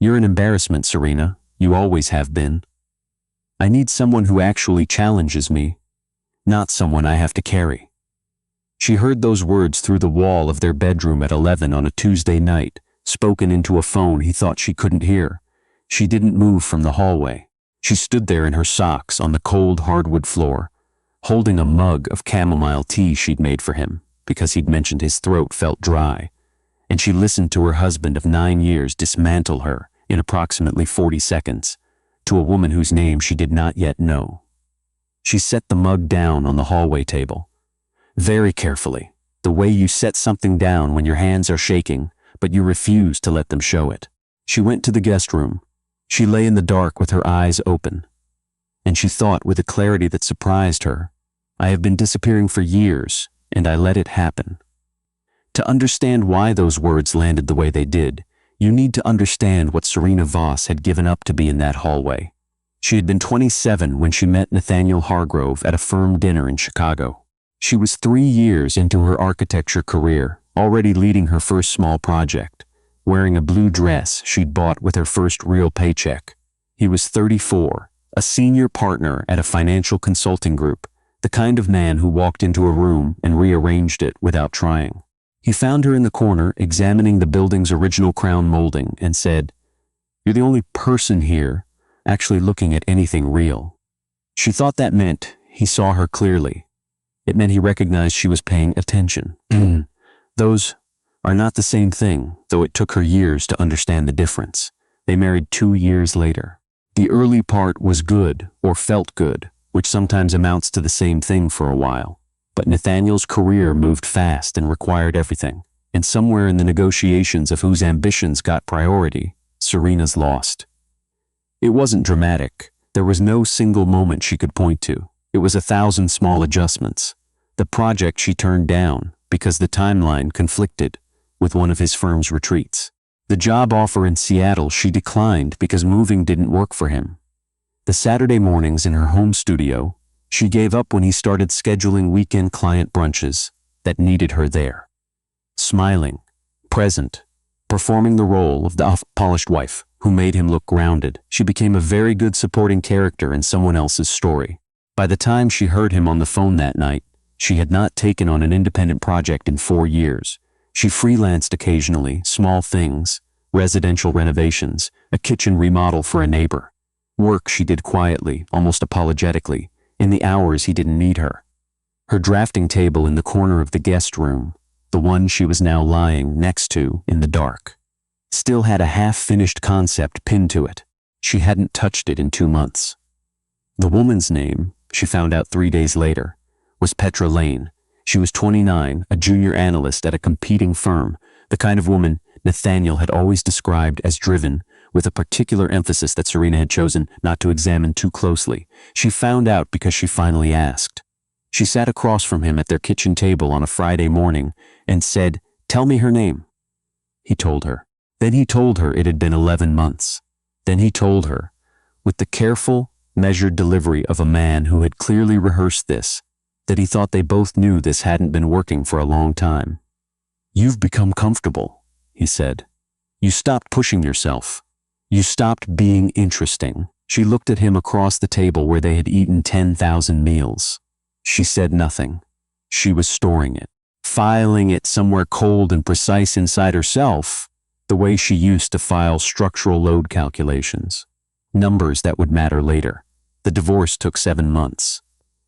You're an embarrassment, Serena. You always have been. I need someone who actually challenges me, not someone I have to carry." She heard those words through the wall of their bedroom at 11 on a Tuesday night, spoken into a phone he thought she couldn't hear. She didn't move from the hallway. She stood there in her socks on the cold hardwood floor, holding a mug of chamomile tea she'd made for him because he'd mentioned his throat felt dry, and she listened to her husband of 9 years dismantle her in approximately 40 seconds, to a woman whose name she did not yet know. She set the mug down on the hallway table. Very carefully, the way you set something down when your hands are shaking, but you refuse to let them show it. She went to the guest room. She lay in the dark with her eyes open, and she thought with a clarity that surprised her, "I have been disappearing for years, and I let it happen." To understand why those words landed the way they did, you need to understand what Serena Voss had given up to be in that hallway. She had been 27 when she met Nathaniel Hargrove at a firm dinner in Chicago. She was 3 years into her architecture career, already leading her first small project, wearing a blue dress she'd bought with her first real paycheck. He was 34, a senior partner at a financial consulting group, the kind of man who walked into a room and rearranged it without trying. He found her in the corner examining the building's original crown molding and said, "You're the only person here actually looking at anything real." She thought that meant he saw her clearly. It meant he recognized she was paying attention. Those are not the same thing, though it took her years to understand the difference. They married 2 years later. The early part was good, or felt good, which sometimes amounts to the same thing for a while. But Nathaniel's career moved fast and required everything, and somewhere in the negotiations of whose ambitions got priority, Serena's lost. It wasn't dramatic. There was no single moment she could point to. It was 1,000 small adjustments. The project she turned down because the timeline conflicted with one of his firm's retreats. The job offer in Seattle she declined because moving didn't work for him. The Saturday mornings in her home studio, she gave up when he started scheduling weekend client brunches that needed her there. Smiling, present, performing the role of the polished wife who made him look grounded, she became a very good supporting character in someone else's story. By the time she heard him on the phone that night, she had not taken on an independent project in 4 years. She freelanced occasionally, small things, residential renovations, a kitchen remodel for a neighbor. Work she did quietly, almost apologetically, in the hours he didn't need her. Her drafting table in the corner of the guest room, the one she was now lying next to in the dark, still had a half-finished concept pinned to it. She hadn't touched it in 2 months. The woman's name, she found out 3 days later, was Petra Lane. She was 29, a junior analyst at a competing firm, the kind of woman Nathaniel had always described as driven, with a particular emphasis that Serena had chosen not to examine too closely. She found out because she finally asked. She sat across from him at their kitchen table on a Friday morning and said, "Tell me her name." He told her. Then he told her it had been 11 months. Then he told her, with the careful, measured delivery of a man who had clearly rehearsed this, that he thought they both knew this hadn't been working for a long time. "You've become comfortable," he said. "You stopped pushing yourself. You stopped being interesting." She looked at him across the table where they had eaten 10,000 meals. She said nothing. She was storing it, filing it somewhere cold and precise inside herself, the way she used to file structural load calculations. Numbers that would matter later. The divorce took 7 months.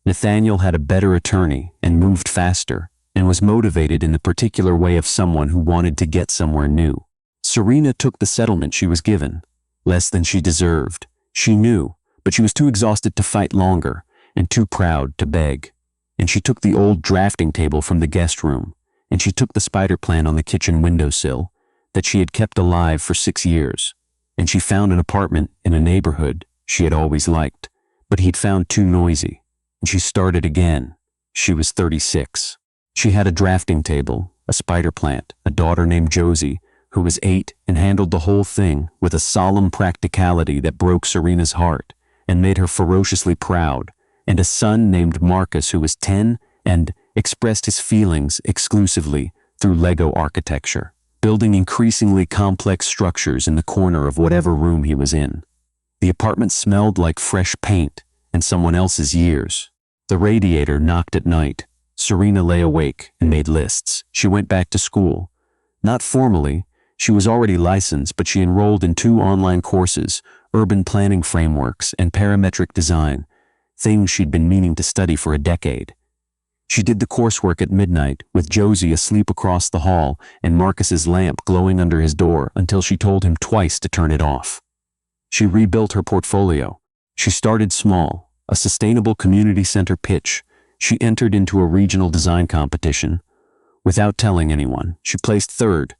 Nathaniel had a better attorney and moved faster and was motivated in the particular way of someone who wanted to get somewhere new. Serena took the settlement she was given, less than she deserved. She knew, but she was too exhausted to fight longer and too proud to beg. And she took the old drafting table from the guest room, and she took the spider plant on the kitchen windowsill that she had kept alive for 6 years, and she found an apartment in a neighborhood she had always liked, but he'd found too noisy, and she started again. She was 36. She had a drafting table, a spider plant, a daughter named Josie, who was 8 and handled the whole thing with a solemn practicality that broke Serena's heart and made her ferociously proud, and a son named Marcus who was 10 and expressed his feelings exclusively through Lego architecture. building increasingly complex structures in the corner of whatever room he was in. The apartment smelled like fresh paint and someone else's years. The radiator knocked at night. Serena lay awake and made lists. She went back to school. Not formally. She was already licensed, but she enrolled in 2 online courses, urban planning frameworks and parametric design, things she'd been meaning to study for a decade. She did the coursework at midnight, with Josie asleep across the hall and Marcus's lamp glowing under his door until she told him twice to turn it off. She rebuilt her portfolio. She started small, a sustainable community center pitch. She entered into a regional design competition. Without telling anyone, she placed 3rd,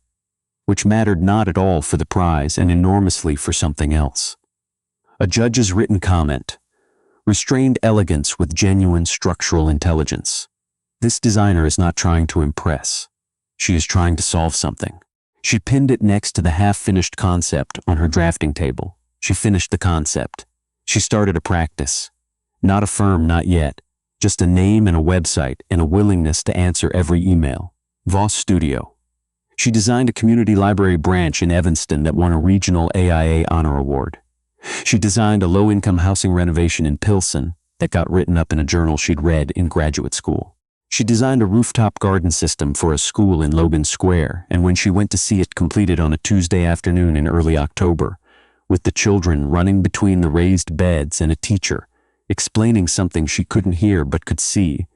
which mattered not at all for the prize and enormously for something else. A judge's written comment: restrained elegance with genuine structural intelligence. This designer is not trying to impress. She is trying to solve something. She pinned it next to the half-finished concept on her drafting table. She finished the concept. She started a practice. Not a firm, not yet. Just a name and a website and a willingness to answer every email. Voss Studio. She designed a community library branch in Evanston that won a regional AIA honor award. She designed a low-income housing renovation in Pilsen that got written up in a journal she'd read in graduate school. She designed a rooftop garden system for a school in Logan Square, and when she went to see it completed on a Tuesday afternoon in early October, with the children running between the raised beds and a teacher explaining something she couldn't hear but could see,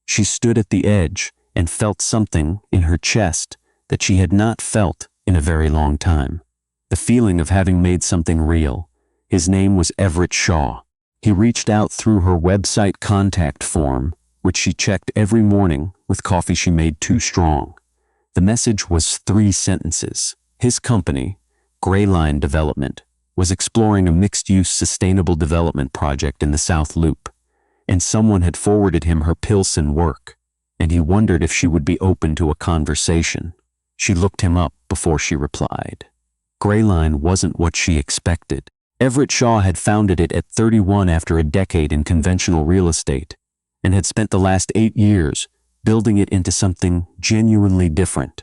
she stood at the edge and felt something in her chest that she had not felt in a very long time. The feeling of having made something real. His name was Everett Shaw. He reached out through her website contact form, which she checked every morning with coffee she made too strong. The message was 3 sentences. His company, Grayline Development, was exploring a mixed-use sustainable development project in the South Loop, and someone had forwarded him her Pilsen work, and he wondered if she would be open to a conversation. She looked him up before she replied. Grayline wasn't what she expected. Everett Shaw had founded it at 31 after a decade in conventional real estate, and had spent the last 8 years building it into something genuinely different.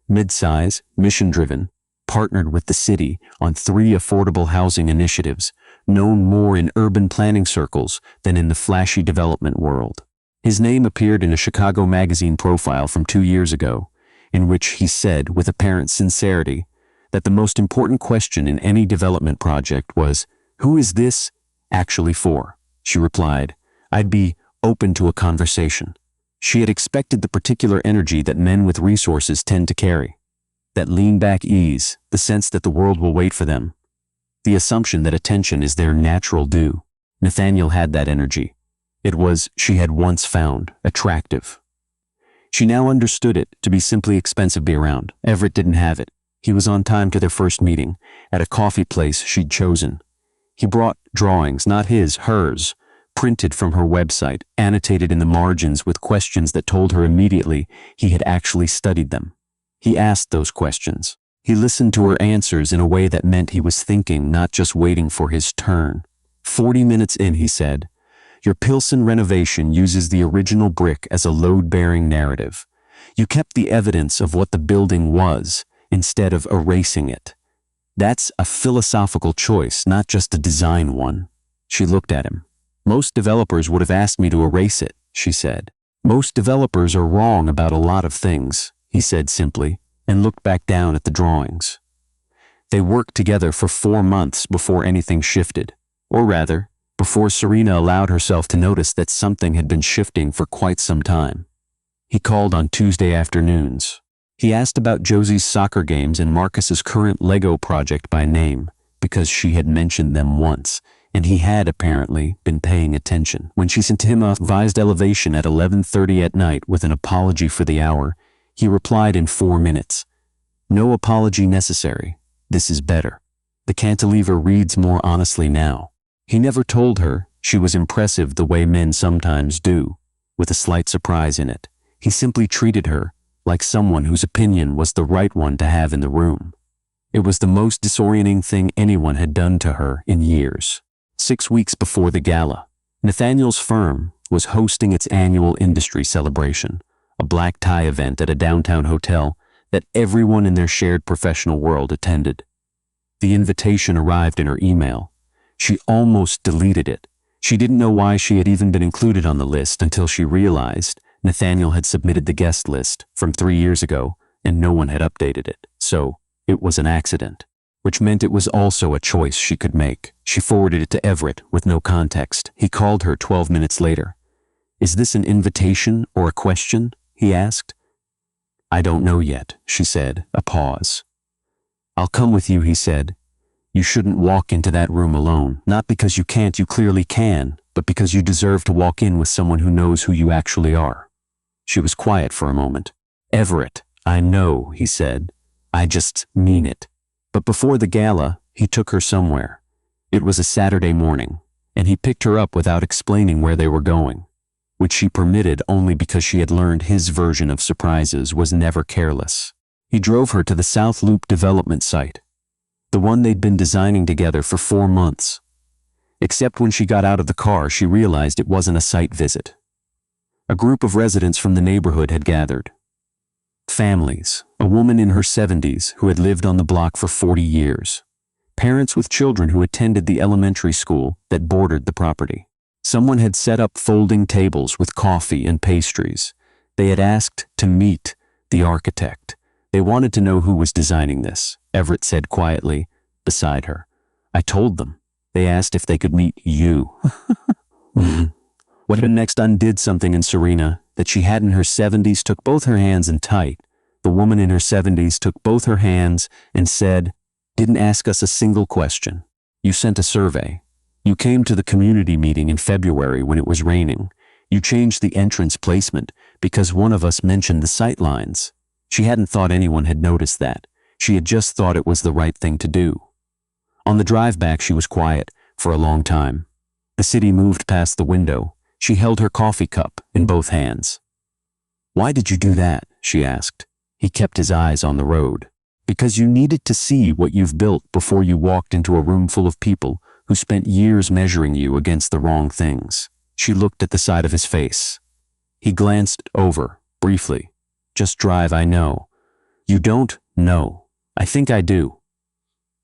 Mid-size, mission-driven, partnered with the city on 3 affordable housing initiatives, known more in urban planning circles than in the flashy development world. His name appeared in a Chicago magazine profile from 2 years ago, in which he said with apparent sincerity that the most important question in any development project was, "Who is this actually for?" She replied, "I'd be open to a conversation." She had expected the particular energy that men with resources tend to carry. That lean-back ease, the sense that the world will wait for them. The assumption that attention is their natural due. Nathaniel had that energy. It was, she had once found, attractive. She now understood it to be simply expensive to be around. Everett didn't have it. He was on time to their first meeting, at a coffee place she'd chosen. He brought drawings, not his, hers, printed from her website, annotated in the margins with questions that told her immediately he had actually studied them. He asked those questions. He listened to her answers in a way that meant he was thinking, not just waiting for his turn. 40 minutes in, he said, "Your Pilsen renovation uses the original brick as a load-bearing narrative. You kept the evidence of what the building was, instead of erasing it. That's a philosophical choice, not just a design one." She looked at him. "Most developers would have asked me to erase it," she said. "Most developers are wrong about a lot of things," he said simply, and looked back down at the drawings. They worked together for 4 months before anything shifted, or rather, before Serena allowed herself to notice that something had been shifting for quite some time. He called on Tuesday afternoons. He asked about Josie's soccer games and Marcus's current Lego project by name, because she had mentioned them once, and he had apparently been paying attention. When she sent him a revised elevation at 11:30 at night with an apology for the hour, he replied in 4 minutes. "No apology necessary. This is better. The cantilever reads more honestly now." He never told her she was impressive the way men sometimes do, with a slight surprise in it. He simply treated her like someone whose opinion was the right one to have in the room. It was the most disorienting thing anyone had done to her in years. 6 weeks before the gala, Nathaniel's firm was hosting its annual industry celebration, a black tie event at a downtown hotel that everyone in their shared professional world attended. The invitation arrived in her email. She almost deleted it. She didn't know why she had even been included on the list until she realized Nathaniel had submitted the guest list from 3 years ago and no one had updated it. So, it was an accident, which meant it was also a choice she could make. She forwarded it to Everett with no context. He called her 12 minutes later. "Is this an invitation or a question?" he asked. "I don't know yet," she said, a pause. "I'll come with you," he said. "You shouldn't walk into that room alone. Not because you can't, you clearly can, but because you deserve to walk in with someone who knows who you actually are." She was quiet for a moment. "Everett, I know," he said. "I just mean it." But before the gala, he took her somewhere. It was a Saturday morning, and he picked her up without explaining where they were going, which she permitted only because she had learned his version of surprises was never careless. He drove her to the South Loop development site, the one they'd been designing together for 4 months. Except when she got out of the car, she realized it wasn't a site visit. A group of residents from the neighborhood had gathered. Families, a woman in her 70s who had lived on the block for 40 years. Parents with children who attended the elementary school that bordered the property. Someone had set up folding tables with coffee and pastries. They had asked to meet the architect. They wanted to know who was designing this, Everett said quietly, beside her. "I told them. They asked if they could meet you." What next undid something in Serena that she had in her 70s, took both her hands and tight. The woman in her 70s took both her hands and said, "Didn't ask us a single question. You sent a survey. You came to the community meeting in February when it was raining. You changed the entrance placement because one of us mentioned the sight lines." She hadn't thought anyone had noticed that. She had just thought it was the right thing to do. On the drive back, she was quiet for a long time. The city moved past the window. She held her coffee cup in both hands. "Why did you do that?" she asked. He kept his eyes on the road. "Because you needed to see what you've built before you walked into a room full of people who spent years measuring you against the wrong things." She looked at the side of his face. He glanced over, briefly. "Just drive, I know." "You don't know. I think I do."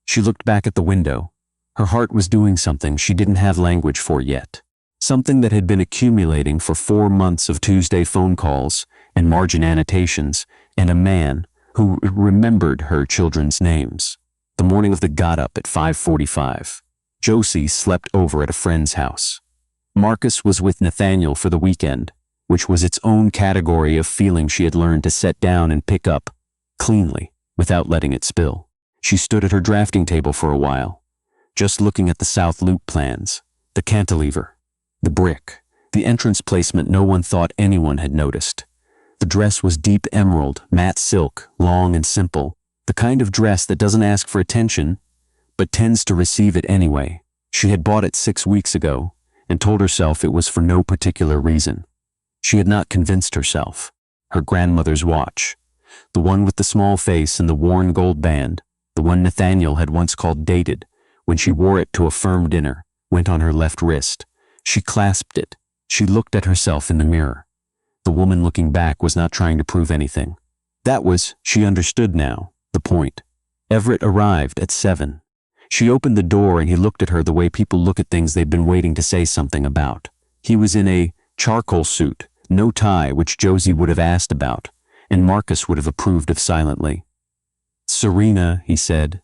She looked back at the window. Her heart was doing something she didn't have language for yet. Something that had been accumulating for 4 months of Tuesday phone calls and margin annotations, and a man who remembered her children's names. The morning of the got up at 5:45. Josie slept over at a friend's house. Marcus was with Nathaniel for the weekend, which was its own category of feeling she had learned to set down and pick up cleanly without letting it spill. She stood at her drafting table for a while, just looking at the South Loop plans, the cantilever, the brick, the entrance placement no one thought anyone had noticed. The dress was deep emerald, matte silk, long and simple, the kind of dress that doesn't ask for attention, but tends to receive it anyway. She had bought it 6 weeks ago and told herself it was for no particular reason. She had not convinced herself. Her grandmother's watch, the one with the small face and the worn gold band, the one Nathaniel had once called dated, when she wore it to a firm dinner, went on her left wrist. She clasped it. She looked at herself in the mirror. The woman looking back was not trying to prove anything. That was, she understood now, the point. Everett arrived at 7. She opened the door and he looked at her the way people look at things they've been waiting to say something about. He was in a charcoal suit, no tie, which Josie would have asked about, and Marcus would have approved of silently. "Serena," he said.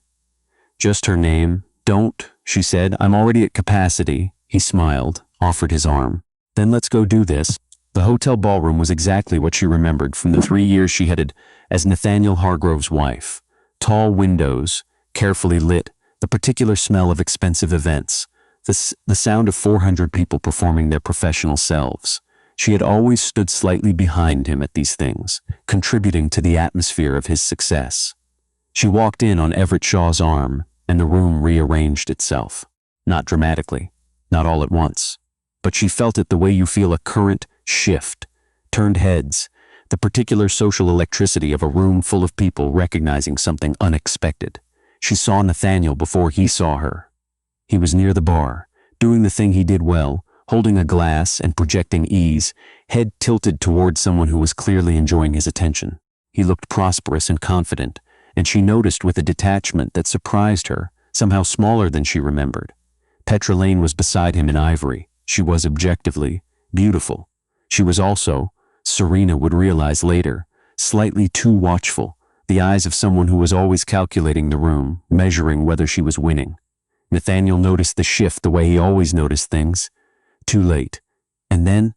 "Just her name." "Don't," she said. "I'm already at capacity." He smiled, offered his arm. "Then let's go do this." The hotel ballroom was exactly what she remembered from the 3 years she had as Nathaniel Hargrove's wife. Tall windows, carefully lit, the particular smell of expensive events, the sound of 400 people performing their professional selves. She had always stood slightly behind him at these things, contributing to the atmosphere of his success. She walked in on Everett Shaw's arm, and the room rearranged itself. Not dramatically, not all at once, but she felt it the way you feel a current shift, turned heads, the particular social electricity of a room full of people recognizing something unexpected. She saw Nathaniel before he saw her. He was near the bar, doing the thing he did well, holding a glass and projecting ease, head tilted toward someone who was clearly enjoying his attention. He looked prosperous and confident, and she noticed with a detachment that surprised her, somehow smaller than she remembered. Petra Lane was beside him in ivory. She was objectively beautiful. She was also, Serena would realize later, slightly too watchful, the eyes of someone who was always calculating the room, measuring whether she was winning. Nathaniel noticed the shift the way he always noticed things. Too late. And then,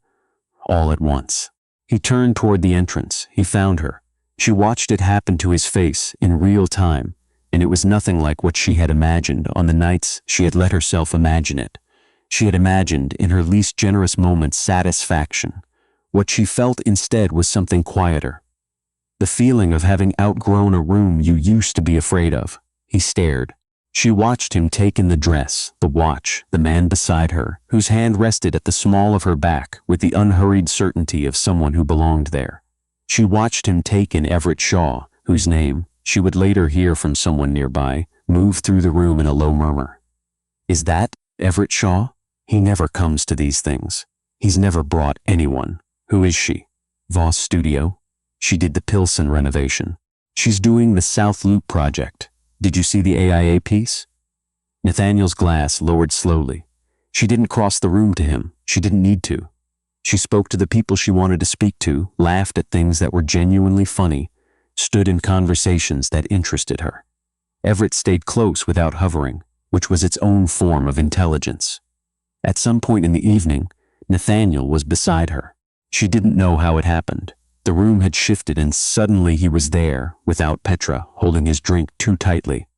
all at once. He turned toward the entrance. He found her. She watched it happen to his face in real time, and it was nothing like what she had imagined on the nights she had let herself imagine it. She had imagined, in her least generous moments, satisfaction. What she felt instead was something quieter. The feeling of having outgrown a room you used to be afraid of. He stared. She watched him take in the dress, the watch, the man beside her, whose hand rested at the small of her back with the unhurried certainty of someone who belonged there. She watched him take in Everett Shaw, whose name, she would later hear from someone nearby, move through the room in a low murmur. Is that Everett Shaw? He never comes to these things. He's never brought anyone. Who is she? Voss Studio? She did the Pilsen renovation. She's doing the South Loop project. Did you see the AIA piece? Nathaniel's glass lowered slowly. She didn't cross the room to him. She didn't need to. She spoke to the people she wanted to speak to, laughed at things that were genuinely funny, stood in conversations that interested her. Everett stayed close without hovering, which was its own form of intelligence. At some point in the evening, Nathaniel was beside her. She didn't know how it happened. The room had shifted and suddenly he was there, without Petra, holding his drink too tightly.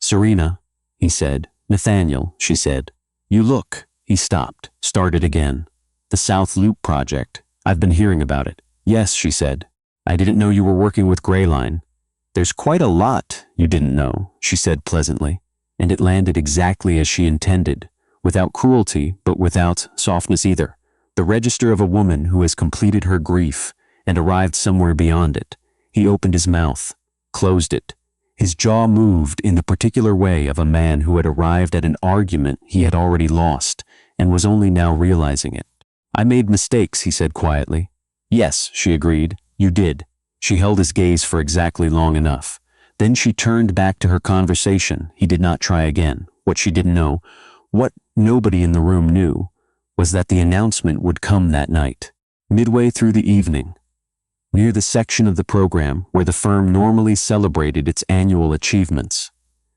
Serena, he said. Nathaniel, she said. You look. He stopped, started again. The South Loop project. I've been hearing about it. Yes, she said. I didn't know you were working with Gray Line. There's quite a lot you didn't know, she said pleasantly, and it landed exactly as she intended, without cruelty, but without softness either. The register of a woman who has completed her grief and arrived somewhere beyond it. He opened his mouth, closed it. His jaw moved in the particular way of a man who had arrived at an argument he had already lost and was only now realizing it. I made mistakes, he said quietly. Yes, she agreed. You did. She held his gaze for exactly long enough. Then she turned back to her conversation. He did not try again. What she didn't know, what nobody in the room knew, was that the announcement would come that night. Midway through the evening, near the section of the program where the firm normally celebrated its annual achievements,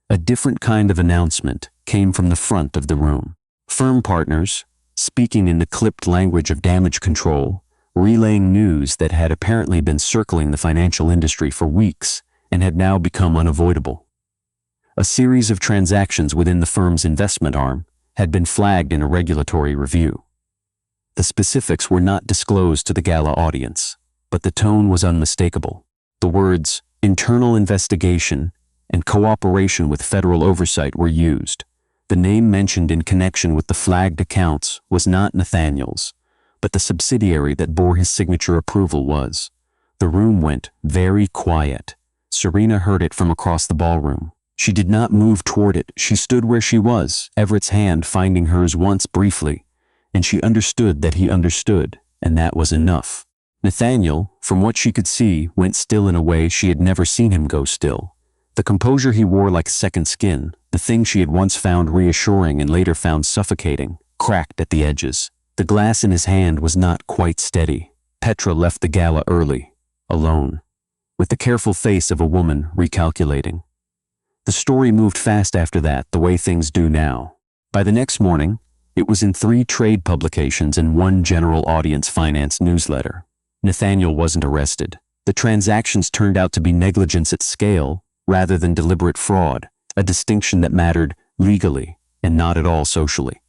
a different kind of announcement came from the front of the room. Firm partners, speaking in the clipped language of damage control, relaying news that had apparently been circling the financial industry for weeks and had now become unavoidable. A series of transactions within the firm's investment arm had been flagged in a regulatory review. The specifics were not disclosed to the Gala audience, but the tone was unmistakable. The words internal investigation and cooperation with federal oversight were used. The name mentioned in connection with the flagged accounts was not Nathaniel's, but the subsidiary that bore his signature approval was. The room went very quiet. Serena heard it from across the ballroom. She did not move toward it. She stood where she was, Everett's hand finding hers once briefly, and she understood that he understood, and that was enough. Nathaniel, from what she could see, went still in a way she had never seen him go still. The composure he wore like second skin, the thing she had once found reassuring and later found suffocating, cracked at the edges. The glass in his hand was not quite steady. Petra left the gala early, alone, with the careful face of a woman recalculating. The story moved fast after that, the way things do now. By the next morning, it was in 3 trade publications and 1 general audience finance newsletter. Nathaniel wasn't arrested. The transactions turned out to be negligence at scale rather than deliberate fraud, a distinction that mattered legally and not at all socially.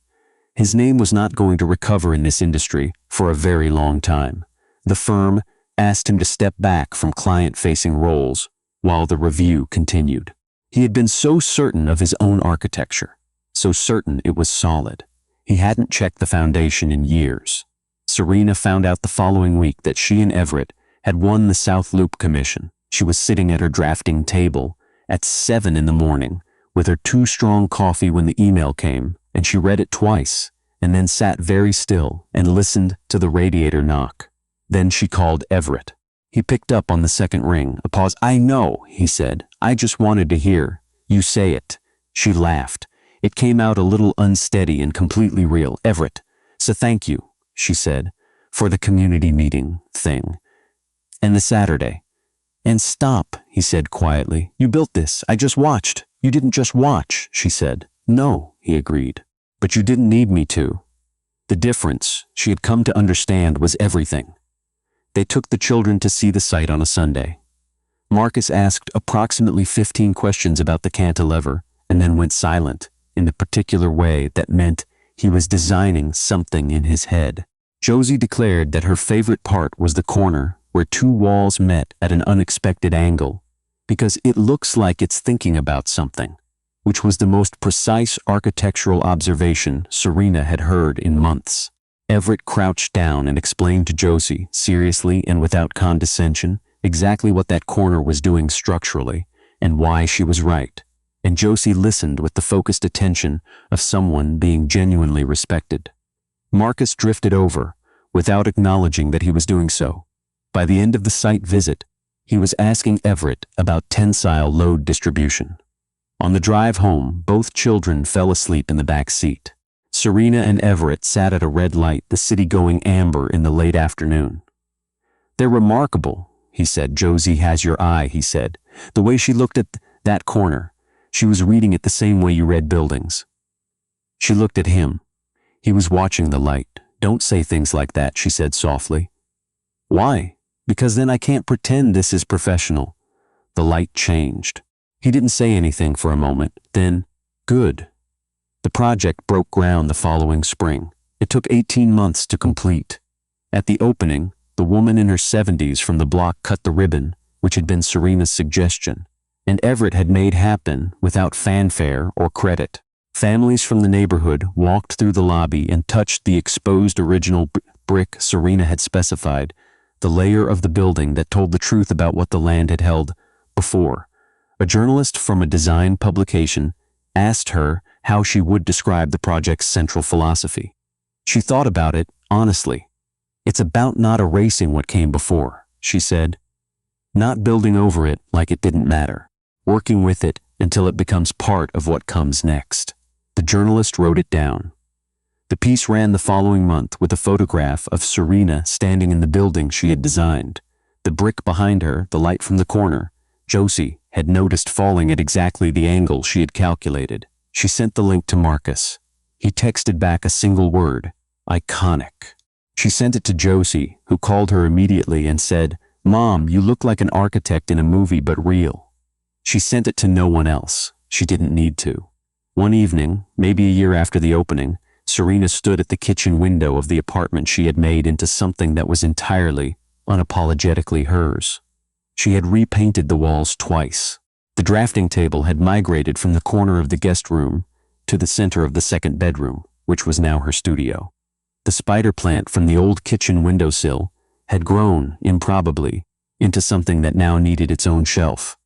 His name was not going to recover in this industry for a very long time. The firm asked him to step back from client-facing roles while the review continued. He had been so certain of his own architecture, so certain it was solid. He hadn't checked the foundation in years. Serena found out the following week that she and Everett had won the South Loop commission. She was sitting at her drafting table at 7 in the morning with her 2 strong coffee when the email came, and she read it twice and then sat very still and listened to the radiator knock. Then she called Everett. He picked up on the second ring, a pause. "I know," he said. "I just wanted to hear you say it." She laughed. It came out a little unsteady and completely real. "Everett, so thank you," she said, "for the community meeting thing. And the Saturday." "And stop," he said quietly. "You built this. I just watched." "You didn't just watch," she said. "No," he agreed. "But you didn't need me to." The difference, she had come to understand, was everything. They took the children to see the site on a Sunday. Marcus asked approximately 15 questions about the cantilever and then went silent in the particular way that meant he was designing something in his head. Josie declared that her favorite part was the corner where two walls met at an unexpected angle, because it looks like it's thinking about something, which was the most precise architectural observation Serena had heard in months. Everett crouched down and explained to Josie, seriously and without condescension, exactly what that corner was doing structurally and why she was right. And Josie listened with the focused attention of someone being genuinely respected. Marcus drifted over, without acknowledging that he was doing so. By the end of the site visit, he was asking Everett about tensile load distribution. On the drive home, both children fell asleep in the back seat. Serena and Everett sat at a red light, the city going amber in the late afternoon. "They're remarkable," he said. "Josie has your eye," he said. "The way she looked at that corner, she was reading it the same way you read buildings." She looked at him. He was watching the light. "Don't say things like that," she said softly. "Why?" "Because then I can't pretend this is professional." The light changed. He didn't say anything for a moment. Then, "Good." The project broke ground the following spring. It took 18 months to complete. At the opening, the woman in her 70s from the block cut the ribbon, which had been Serena's suggestion, and Everett had made happen without fanfare or credit. Families from the neighborhood walked through the lobby and touched the exposed original brick Serena had specified, the layer of the building that told the truth about what the land had held before. A journalist from a design publication asked her how she would describe the project's central philosophy. She thought about it honestly. "It's about not erasing what came before," she said. "Not building over it like it didn't matter. Working with it until it becomes part of what comes next." The journalist wrote it down. The piece ran the following month with a photograph of Serena standing in the building she had designed. The brick behind her, the light from the corner, Josie had noticed falling at exactly the angle she had calculated. She sent the link to Marcus. He texted back a single word: "Iconic." She sent it to Josie, who called her immediately and said, "Mom, you look like an architect in a movie, but real." She sent it to no one else. She didn't need to. One evening, maybe a year after the opening, Serena stood at the kitchen window of the apartment she had made into something that was entirely, unapologetically hers. She had repainted the walls twice. The drafting table had migrated from the corner of the guest room to the center of the second bedroom, which was now her studio. The spider plant from the old kitchen windowsill had grown, improbably, into something that now needed its own shelf.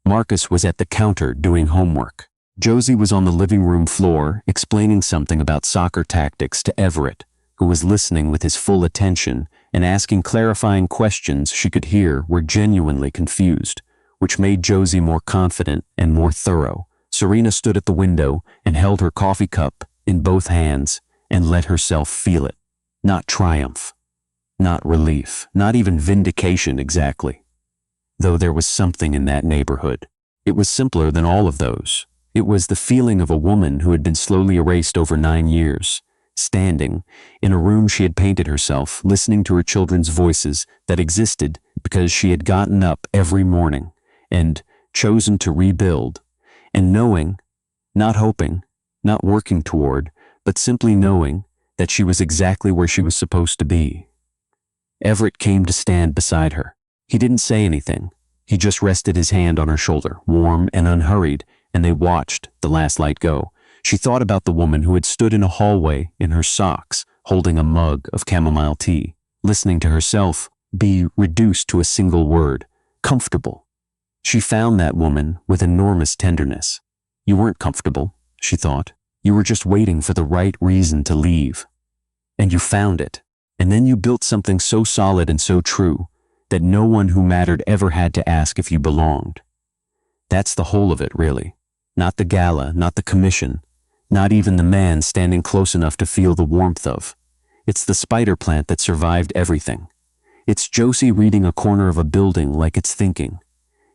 Marcus was at the counter doing homework. Josie was on the living room floor explaining something about soccer tactics to Everett, who was listening with his full attention and asking clarifying questions she could hear were genuinely confused, which made Josie more confident and more thorough. Serena stood at the window and held her coffee cup in both hands and let herself feel it. Not triumph, not relief, not even vindication exactly. Though there was something in that neighborhood. It was simpler than all of those. It was the feeling of a woman who had been slowly erased over 9 years, standing in a room she had painted herself, listening to her children's voices that existed because she had gotten up every morning and chosen to rebuild, and knowing, not hoping, not working toward, but simply knowing that she was exactly where she was supposed to be. Everett came to stand beside her. He didn't say anything. He just rested his hand on her shoulder, warm and unhurried, and they watched the last light go. She thought about the woman who had stood in a hallway in her socks, holding a mug of chamomile tea, listening to herself be reduced to a single word: comfortable. She found that woman with enormous tenderness. You weren't comfortable, she thought. You were just waiting for the right reason to leave. And you found it. And then you built something so solid and so true that no one who mattered ever had to ask if you belonged. That's the whole of it, really. Not the gala, not the commission, not even the man standing close enough to feel the warmth of. It's the spider plant that survived everything. It's Josie reading a corner of a building like it's thinking.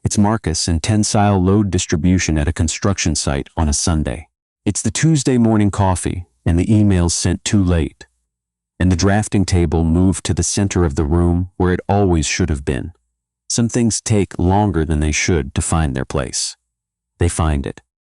It's Marcus in tensile load distribution at a construction site on a Sunday. It's the Tuesday morning coffee and the emails sent too late. And the drafting table moved to the center of the room where it always should have been. Some things take longer than they should to find their place. They find it.